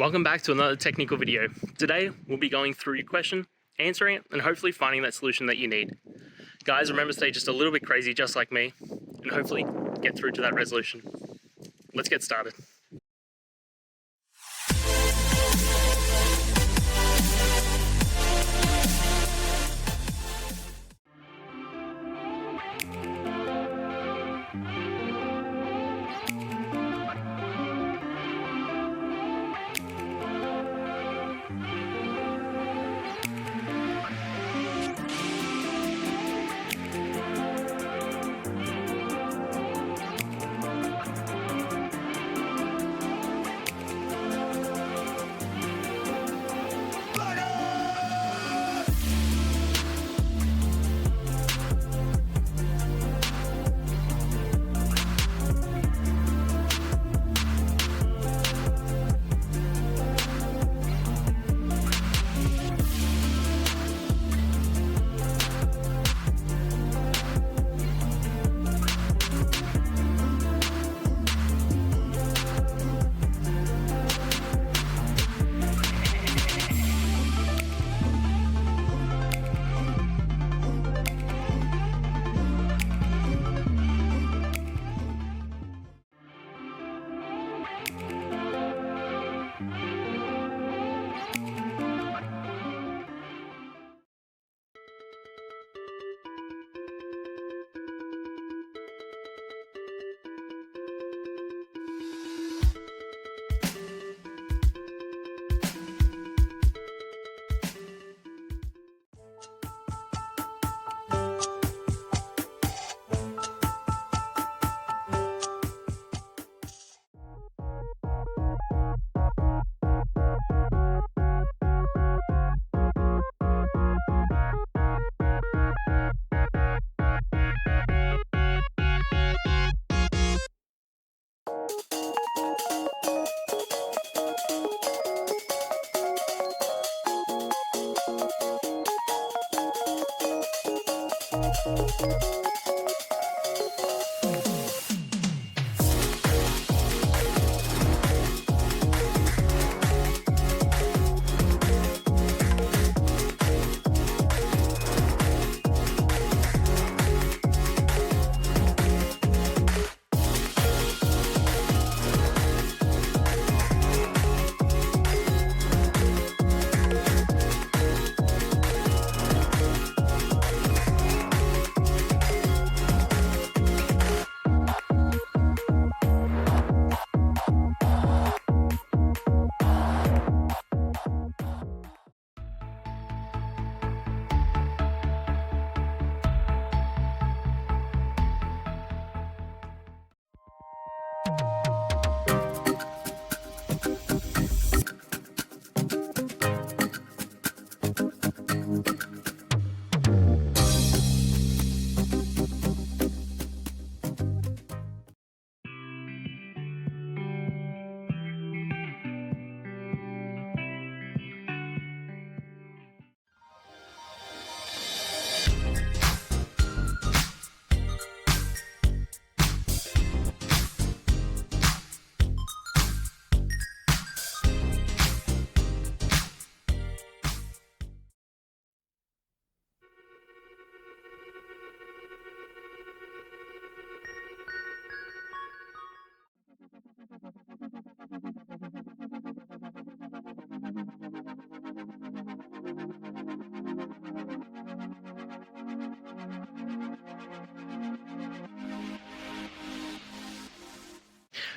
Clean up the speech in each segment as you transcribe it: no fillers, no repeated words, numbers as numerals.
Welcome back to another technical video. Today we'll be going through your question, answering it, and hopefully finding that solution that you need. Guys, remember to stay just a little bit crazy just like me, and hopefully get through to that resolution. Let's get started.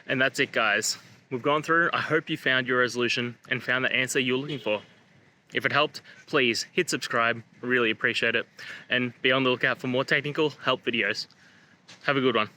And that's it, guys. We've gone through. I hope you found your resolution and found the answer you're looking for. If it helped, please hit subscribe. I really appreciate it. And be on the lookout for more technical help videos. Have a good one.